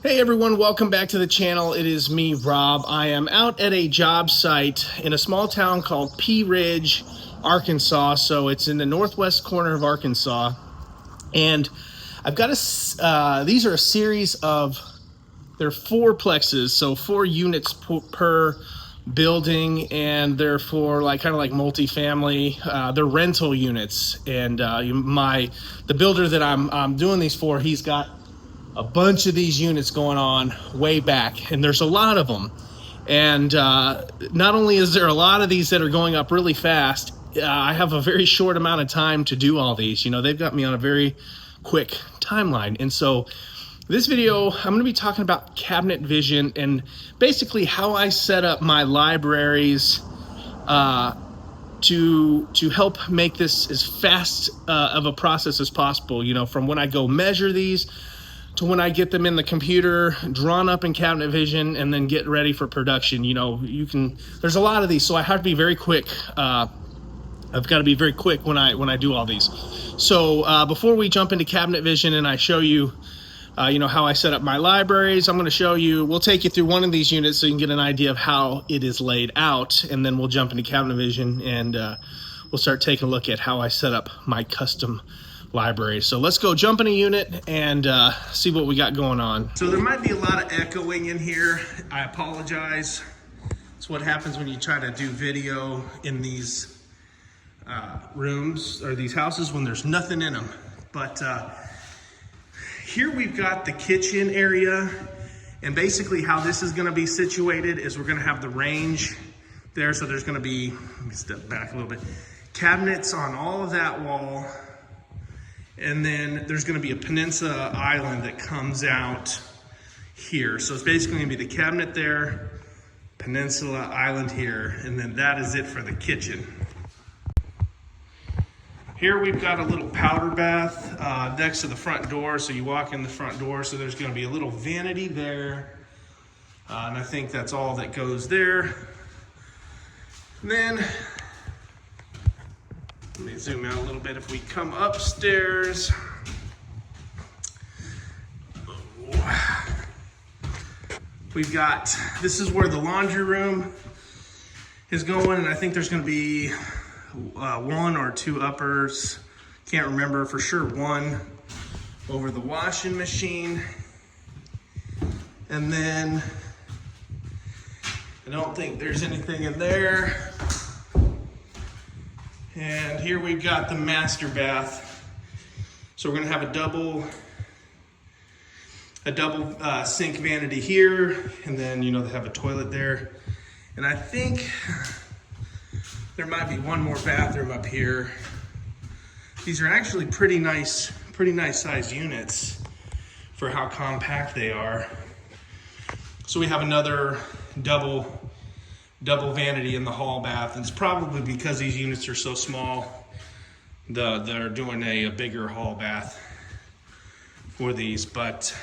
Hey everyone, welcome back to the channel. It is me, Rob. I am out at a job site in a small town called Pea Ridge, Arkansas. So it's in the northwest corner of Arkansas. And I've got these are a series of, they're fourplexes, so 4 units per building, and they're for kind of like multifamily. They're rental units, and the builder that I'm doing these for, he's got a bunch of these units going on way back, and there's a lot of them. And not only is there a lot of these that are going up really fast, I have a very short amount of time to do all these. You know, they've got me on a very quick timeline. And so this video, I'm going to be talking about cabinet vision and basically how I set up my libraries to help make this as fast of a process as possible. You know, from when I go measure these to when I get them in the computer, drawn up in cabinet vision, and then get ready for production. You know, there's a lot of these, so I have to be very quick. I've got to be very quick when I do all these. So before we jump into cabinet vision and I show you, how I set up my libraries, I'm going to we'll take you through one of these units so you can get an idea of how it is laid out, and then we'll jump into cabinet vision and we'll start taking a look at how I set up my custom library. So let's go jump in a unit and see what we got going on. So there might be a lot of echoing in here. I apologize. It's what happens when you try to do video in these rooms or these houses when there's nothing in them. But here we've got the kitchen area, and basically how this is going to be situated is we're going to have the range there. So there's going to be, let me step back a little bit, cabinets on all of that wall. And then there's going to be a peninsula island that comes out here. So it's basically going to be the cabinet there, peninsula island here, and then that is it for the kitchen. Here we've got a little powder bath next to the front door. So you walk in the front door, so there's going to be a little vanity there. And I think that's all that goes there. And then let me zoom out a little bit. If we come upstairs, we've got, this is where the laundry room is going, and I think there's going to be 1 or 2 uppers. Can't remember for sure. 1 over the washing machine, and then I don't think there's anything in there. And here we've got the master bath. So we're gonna have a double sink vanity here, and then they have a toilet there. And I think there might be one more bathroom up here. These are actually pretty nice sized units for how compact they are. So we have another double vanity in the hall bath, and it's probably because these units are so small, they're doing a bigger hall bath for these. But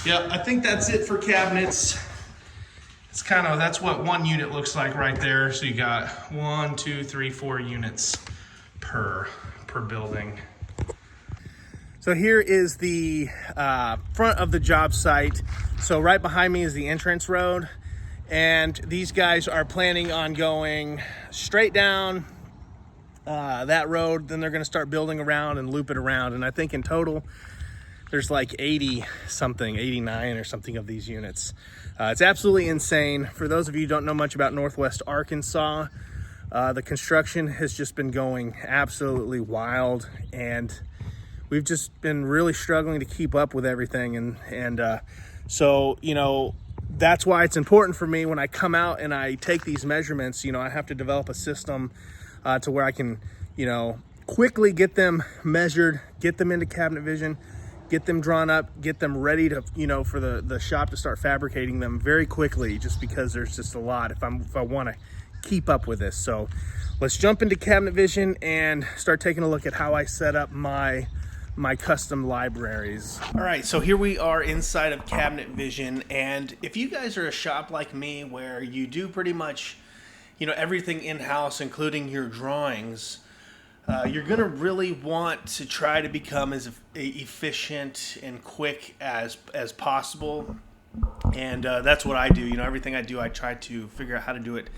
yeah, I think that's it for cabinets. That's what one unit looks like right there. So you got 1, 2, 3, 4 units per building. So here is the front of the job site. So right behind me is the entrance road. And these guys are planning on going straight down that road. Then they're going to start building around and loop it around. And I think in total, there's like 89 or something of these units. It's absolutely insane. For those of you who don't know much about Northwest Arkansas, the construction has just been going absolutely wild. And we've just been really struggling to keep up with everything. So, that's why it's important for me when I come out and I take these measurements. I have to develop a system to where I can, quickly get them measured, get them into cabinet vision, get them drawn up, get them ready to, for the shop to start fabricating them very quickly, just because there's just a lot if I want to keep up with this. So let's jump into cabinet vision and start taking a look at how I set up my custom libraries. All right, so here we are inside of cabinet vision, and if you guys are a shop like me where you do pretty much everything in-house, including your drawings, You're going to really want to try to become as efficient and quick as possible. And that's what I do. You know, everything I do, I try to figure out how to do it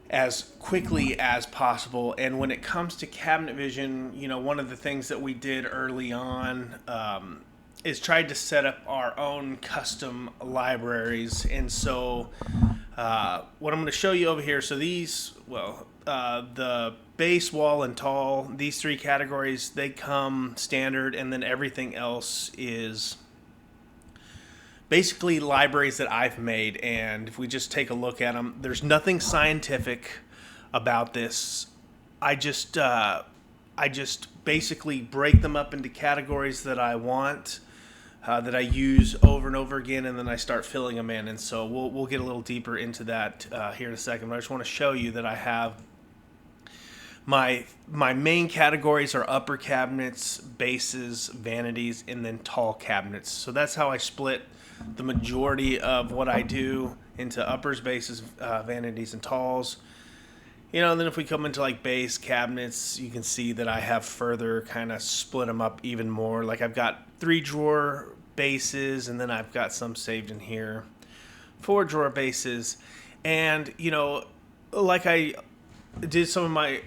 as quickly as possible. And when it comes to cabinet vision, you know, one of the things that we did early on is tried to set up our own custom libraries. And so what I'm going to show you over here, so these, the base, wall, and tall, these three categories, they come standard, and then everything else is basically libraries that I've made. And if we just take a look at them, there's nothing scientific about this. I just basically break them up into categories that I want, that I use over and over again, and then I start filling them in. And so we'll get a little deeper into that here in a second. But I just want to show you that I have my main categories are upper cabinets, bases, vanities, and then tall cabinets. So that's how I split the majority of what I do into uppers, bases, vanities, and talls. You know, and then if we come into like base cabinets, you can see that I have further kind of split them up even more. Like I've got 3-drawer bases, and then I've got some saved in here, 4-drawer bases. And, you know, like I did in some of my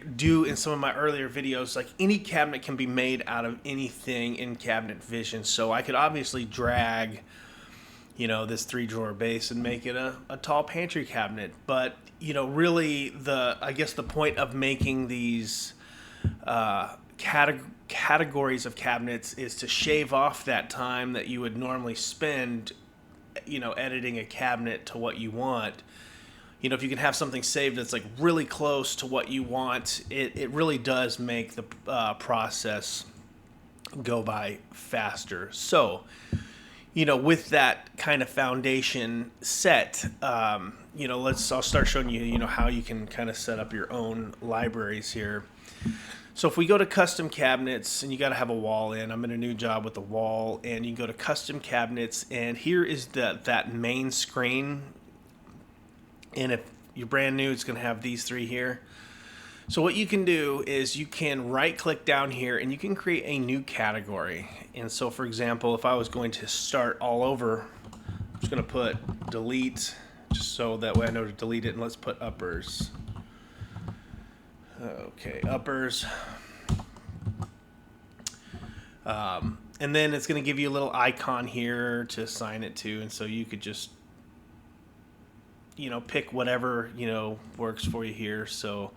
earlier videos, like any cabinet can be made out of anything in Cabinet Vision. So I could obviously drag, you know, this 3-drawer base and make it a tall pantry cabinet. But, you know, really I guess the point of making these categories of cabinets is to shave off that time that you would normally spend, you know, editing a cabinet to what you want. You know, if you can have something saved that's like really close to what you want, it really does make the process go by faster. So, you know, with that kind of foundation set, you know, I'll start showing you, you know, how you can kind of set up your own libraries here. So if we go to custom cabinets, and you got to have a wall in, I'm in a new job with the wall, and you can go to custom cabinets, and here is that main screen. And if you're brand new, it's going to have these three here. So what you can do is you can right click down here and you can create a new category. And so for example, if I was going to start all over, I'm just going to put delete, just so that way I know to delete it. And let's put uppers. Okay, uppers. And then it's going to give you a little icon here to assign it to. And so you could just, you know, pick whatever, you know, works for you here. So,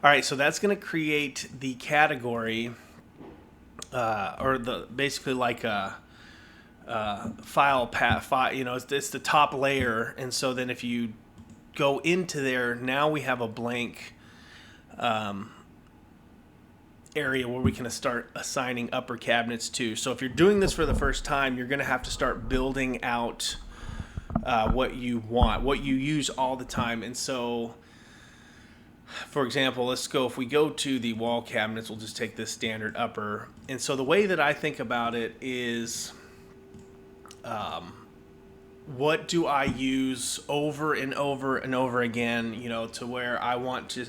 all right, so that's going to create the category, or the basically like a file path. You know, it's the top layer, and so then if you go into there, now we have a blank area where we can start assigning upper cabinets to. So if you're doing this for the first time, you're going to have to start building out what you want, what you use all the time. And so, for example, if we go to the wall cabinets, we'll just take this standard upper. And so the way that I think about it is, what do I use over and over and over again, you know, to where I want to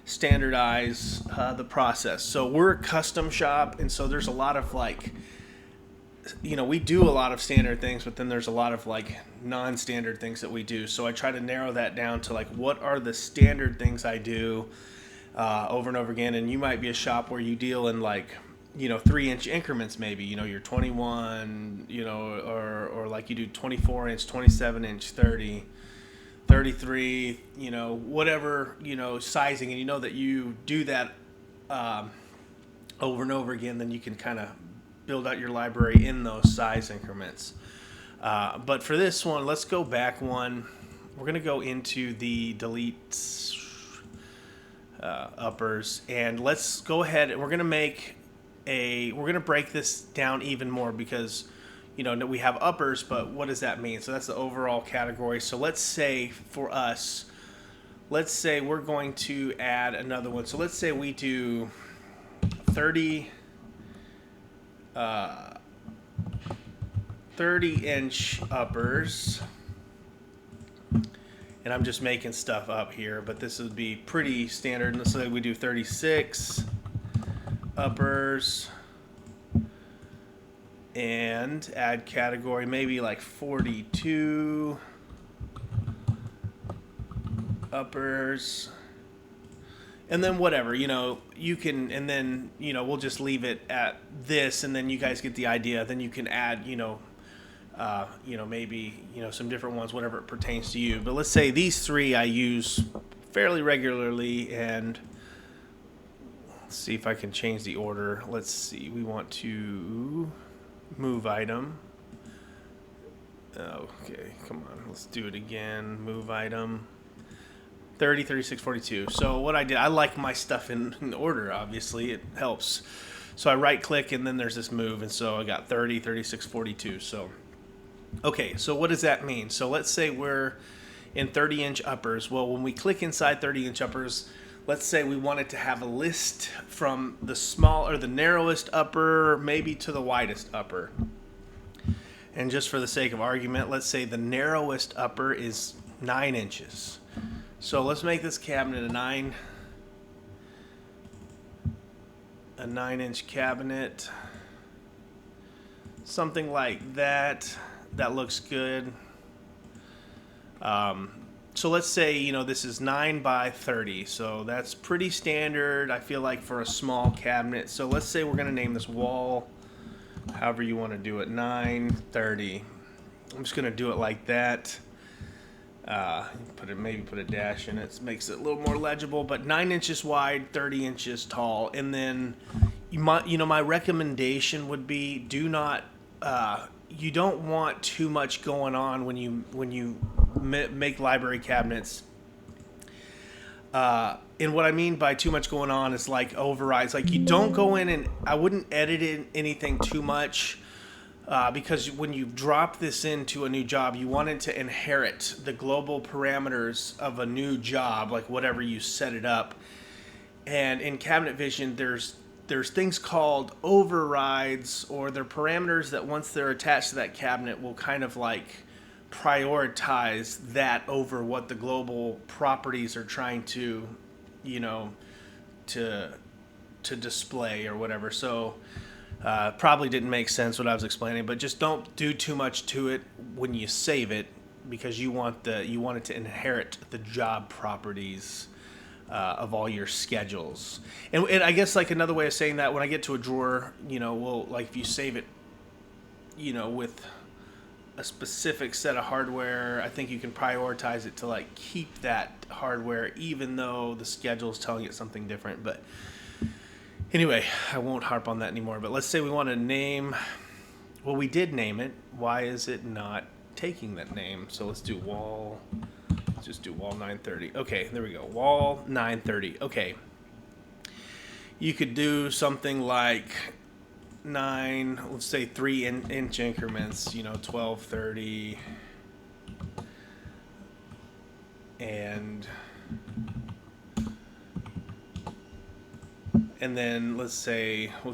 standardize the process. So we're a custom shop, and so there's a lot of like, you know, we do a lot of standard things, but then there's a lot of like non-standard things that we do. So I try to narrow that down to like, what are the standard things I do over and over again. And you might be a shop where you deal in like, you know, 3-inch increments, maybe, you know, you're 21, you know, or like you do 24-inch, 27-inch, 30, 33, you know, whatever, you know, sizing, and you know that you do that over and over again, then you can kind of build out your library in those size increments. But for this one, let's go back one. We're going to go into the delete uppers, and let's go ahead and we're going to break this down even more, because, you know, we have uppers, but what does that mean? So that's the overall category. So let's say for us, we're going to add another one. So let's say we do 30-inch uppers, And I'm just making stuff up here, but this would be pretty standard. Let's say we do 36 uppers and add category, maybe like 42 uppers. And then whatever, you can, and then, we'll just leave it at this, and then you guys get the idea. Then you can add, maybe, some different ones, whatever it pertains to you. But let's say these three I use fairly regularly, and let's see if I can change the order. Let's see, we want to move item. Okay, come on, let's do it again. Move item. 30, 36, 42. So what I did, I like my stuff in order, obviously. It helps. So I right-click, and then there's this move, and so I got 30, 36, 42. So, okay, so what does that mean? So let's say we're in 30-inch uppers. Well, when we click inside 30-inch uppers, let's say we wanted to have a list from the small or the narrowest upper, maybe to the widest upper. And just for the sake of argument, let's say the narrowest upper is 9 inches. So let's make this cabinet a 9-inch cabinet, something like that. That looks good. So let's say, this is 9 by 30. So that's pretty standard, I feel like, for a small cabinet. So let's say we're going to name this wall, however you want to do it, 930. I'm just going to do it like that. Maybe put a dash in it. Makes it a little more legible, but 9 inches wide, 30 inches tall. And then my recommendation would be you don't want too much going on when you make library cabinets. And what I mean by too much going on is like overrides. Like, you don't go in, and I wouldn't edit in anything too much. Because when you drop this into a new job, you want it to inherit the global parameters of a new job, like whatever you set it up. And in Cabinet Vision, there's things called overrides, or they're parameters that once they're attached to that cabinet will kind of like prioritize that over what the global properties are trying to, to display or whatever. So probably didn't make sense what I was explaining, but just don't do too much to it when you save it, because you want it to inherit the job properties of all your schedules. And I guess like another way of saying that, when I get to a drawer, like if you save it, with a specific set of hardware, I think you can prioritize it to like keep that hardware, even though the schedule is telling it something different. But anyway, I won't harp on that anymore. But let's say we want to name, well, we did name it. Why is it not taking that name? So let's do wall. Let's just do wall 930. Okay, there we go. Wall 930. Okay. You could do something like let's say 3-inch increments, 1230. And then let's say we'll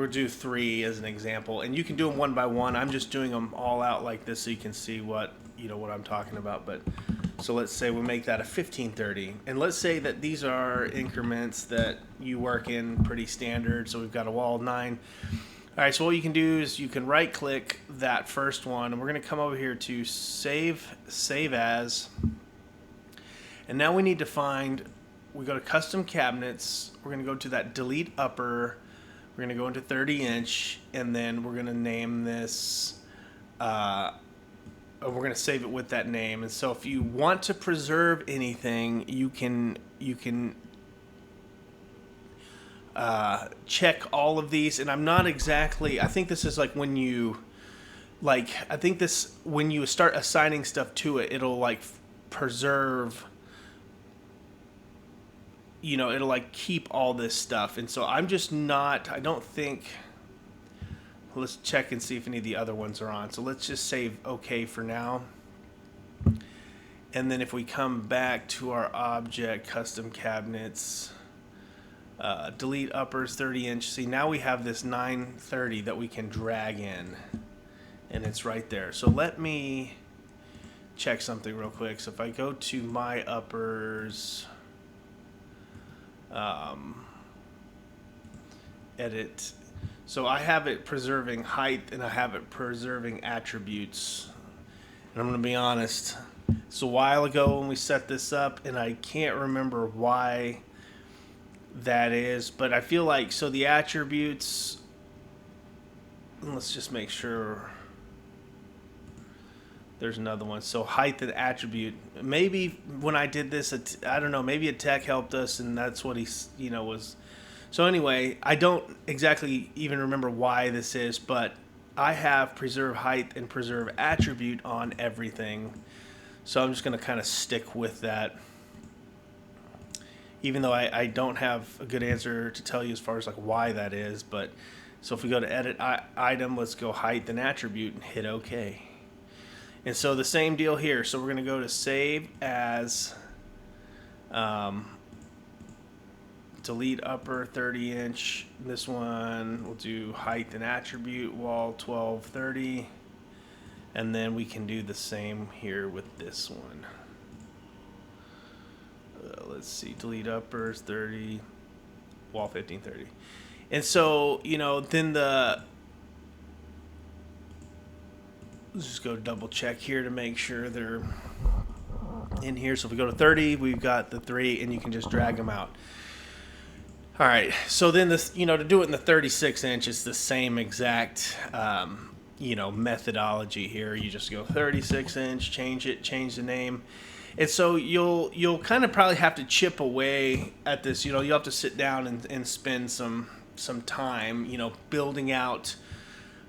do 3 as an example, and you can do them one by one. I'm just doing them all out like this so you can see what I'm talking about. But so let's say we make that a 1530, and let's say that these are increments that you work in pretty standard. So we've got a wall 9. All right, so what you can do is you can right click that first one, and we're going to come over here to save as, and now we need to we go to custom cabinets. We're going to go to that delete upper. We're going to go into 30-inch, and then we're going to name this, we're going to save it with that name. And so if you want to preserve anything, you can check all of these. And I'm not exactly, I think this is like when you start assigning stuff to it, it'll like preserve, it'll like keep all this stuff. And so I don't think, let's check and see if any of the other ones are on. So let's just save okay for now. And then if we come back to our object, custom cabinets, delete uppers 30-inch. See, now we have this 930 that we can drag in, and it's right there. So let me check something real quick. So if I go to my uppers, edit. So I have it preserving height and I have it preserving attributes. And I'm going to be honest, it's a while ago when we set this up and I can't remember why that is, but I feel like, so the attributes, let's just make sure there's another one. So height and attribute, maybe when I did this, I don't know, maybe a tech helped us and that's what he, was. So anyway, I don't exactly even remember why this is, but I have preserve height and preserve attribute on everything. So I'm just going to kind of stick with that, even though I don't have a good answer to tell you as far as like why that is. But so if we go to edit item, let's go height and attribute and hit OK. And so the same deal here. So we're going to go to save as, delete upper 30-inch. This one we'll do height and attribute, wall 1230. And then we can do the same here with this one. Let's see, delete uppers 30, wall 1530. And so, then let's just go double check here to make sure they're in here. So if we go to 30, we've got the 3 and you can just drag them out. All right, so then this, to do it in the 36 inch, it's the same exact, methodology here. You just go 36 inch, change the name. And so you'll kind of probably have to chip away at this. You'll have to sit down and spend some time, building out.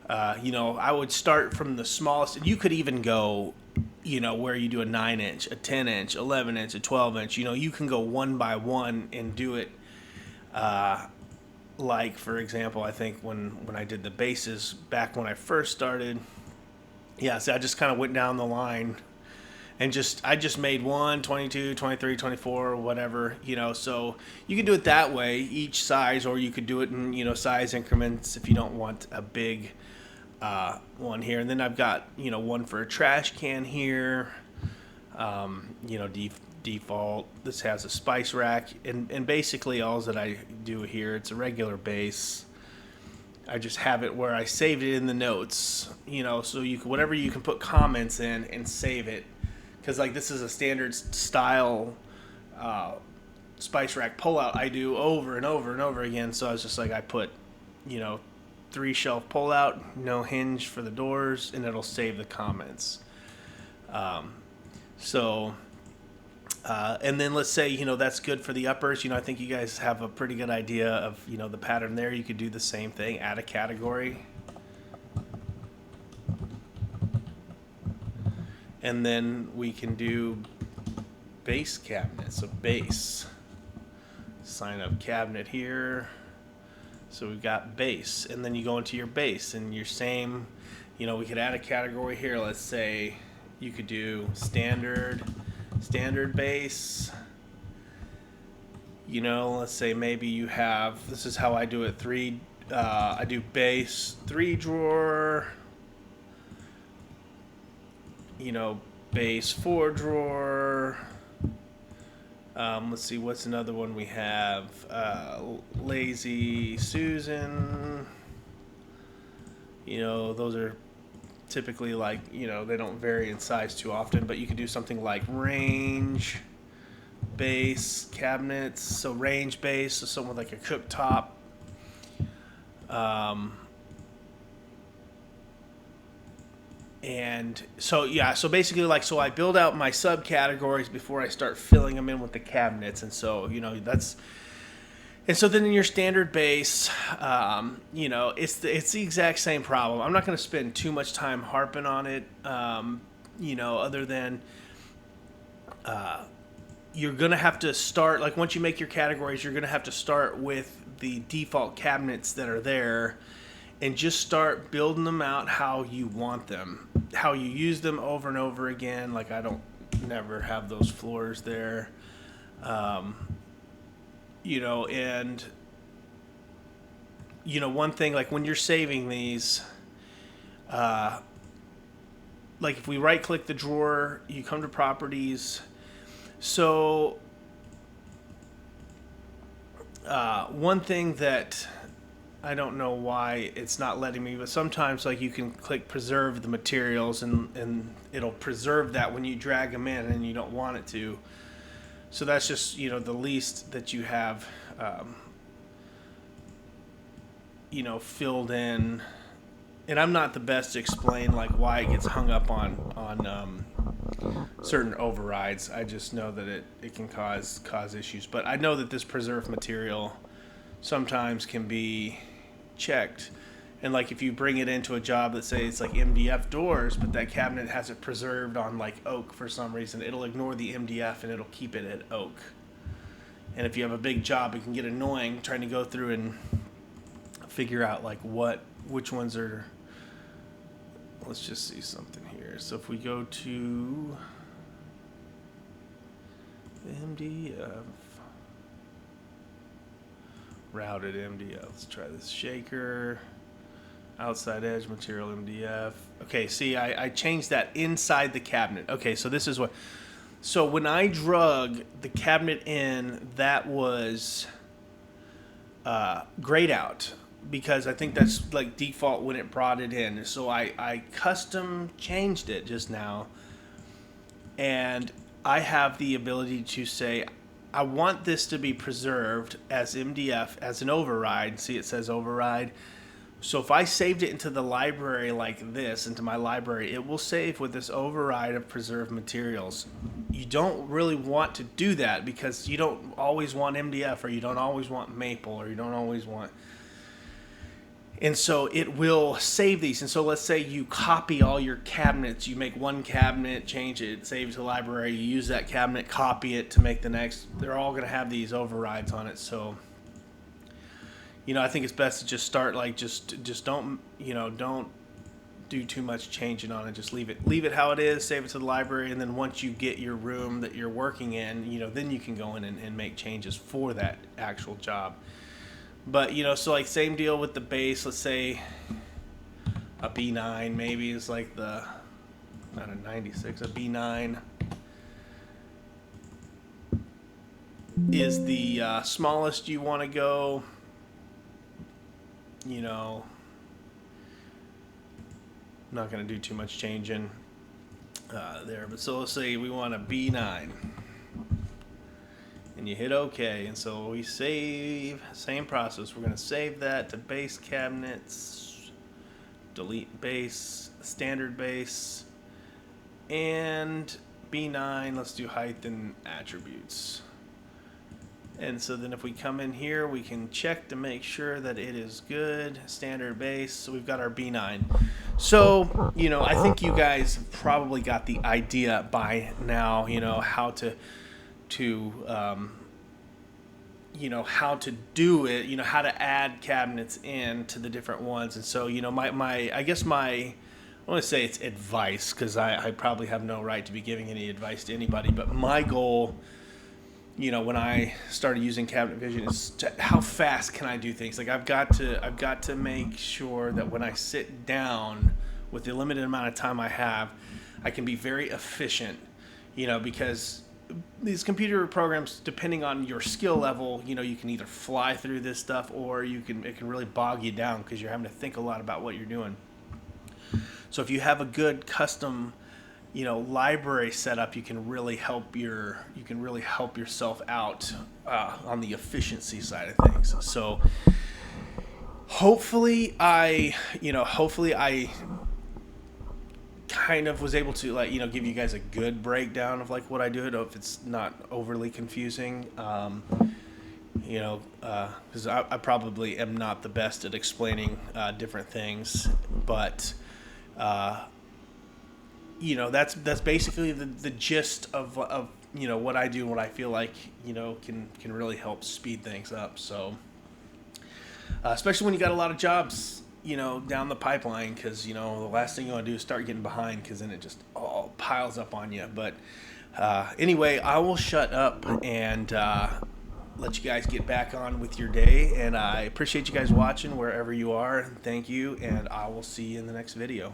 I would start from the smallest. You could even go, where you do a 9-inch, a 10-inch, 11-inch, a 12-inch. You can go one by one and do it. Like, for example, I think when I did the bases back when I first started, so I just kind of went down the line and I just made 1, 22, 23, 24, whatever, so you can do it that way, each size, or you could do it in, size increments if you don't want a big one here. And then I've got, one for a trash can here, default. This has a spice rack, and basically all that I do here, it's a regular base. I just have it where I saved it in the notes, so you can, whatever you can put comments in and save it, because like this is a standard style spice rack pullout I do over and over and over again. So I was just like, I put 3 shelf pullout, no hinge for the doors, and it'll save the comments. And then let's say, that's good for the uppers. I think you guys have a pretty good idea of, the pattern there. You could do the same thing, add a category. And then we can do base cabinet. So base, sign up cabinet here. So we've got base, and then you go into your base and your same, we could add a category here. Let's say you could do standard base. Let's say maybe you have, this is how I do it, I do base 3 drawer, base 4 drawer. Let's see, what's another one we have? Lazy Susan. Those are typically like, they don't vary in size too often, but you could do something like range base cabinets. So range base, so something with like a cooktop. And so, so basically so I build out my subcategories before I start filling them in with the cabinets. And so, and so then in your standard base, it's the exact same problem. I'm not going to spend too much time harping on it, other than you're going to have to start, like once you make your categories, you're going to have to start with the default cabinets that are there and just start building them out how you want them, how you use them over and over again. Like I don't never have those floors there. And one thing, like when you're saving these, like if we right click the drawer, you come to properties. So one thing that I don't know why it's not letting me, but sometimes like you can click preserve the materials and it'll preserve that when you drag them in and you don't want it to. So that's just, the least that you have, filled in. And I'm not the best to explain like why it gets hung up on certain overrides. I just know that it can cause issues. But I know that this preserve material sometimes can be checked. And like if you bring it into a job that say it's like MDF doors, but that cabinet has it preserved on like oak for some reason, it'll ignore the MDF and it'll keep it at oak. And if you have a big job, it can get annoying trying to go through and figure out like which ones are. Let's just see something here. So if we go to MDF, routed MDF, let's try this shaker, outside edge material MDF. Okay, see, I changed that inside the cabinet. Okay, so this is what. So when I drug the cabinet in, that was grayed out, because I think that's like default when it brought it in. So I custom changed it just now, and I have the ability to say I want this to be preserved as MDF as an override. See, it says override. So if I saved it into the library like this, into my library, it will save with this override of preserved materials. You don't really want to do that because you don't always want MDF, or you don't always want maple, or you don't always want. And so it will save these. And so let's say you copy all your cabinets. You make one cabinet, change it, save it to the library. You use that cabinet, copy it to make the next. They're all going to have these overrides on it. So, I think it's best to just start like just don't do too much changing on it. Just leave it how it is. Save it to the library, and then once you get your room that you're working in, then you can go in and make changes for that actual job. But, so like same deal with the base. Let's say a B9 maybe is like not a 96, a B9 is the smallest you want to go. Not going to do too much changing there. But so let's say we want a B9. And you hit OK, and so we save, same process. We're going to save that to base cabinets, delete base, standard base, and B9. Let's do height and attributes. And so then if we come in here, we can check to make sure that it is good, standard base. So we've got our B9. So, I think you guys have probably got the idea by now, how to how to do it, how to add cabinets in to the different ones. And so, I want to say it's advice, because I probably have no right to be giving any advice to anybody, but my goal, when I started using Cabinet Vision, is how fast can I do things. Like I've got to make sure that when I sit down with the limited amount of time I have, I can be very efficient, because these computer programs, depending on your skill level, you can either fly through this stuff, or it can really bog you down because you're having to think a lot about what you're doing. So if you have a good custom, library setup, you can really help yourself out on the efficiency side of things. So hopefully I kind of was able to give you guys a good breakdown of like what I do, if it's not overly confusing, because I probably am not the best at explaining different things, but that's basically the gist of what I do and what I feel like can really help speed things up. So especially when you got a lot of jobs down the pipeline, because the last thing you want to do is start getting behind, because then it just all piles up on you. But anyway, I will shut up and let you guys get back on with your day, and I appreciate you guys watching wherever you are. Thank you, and I will see you in the next video.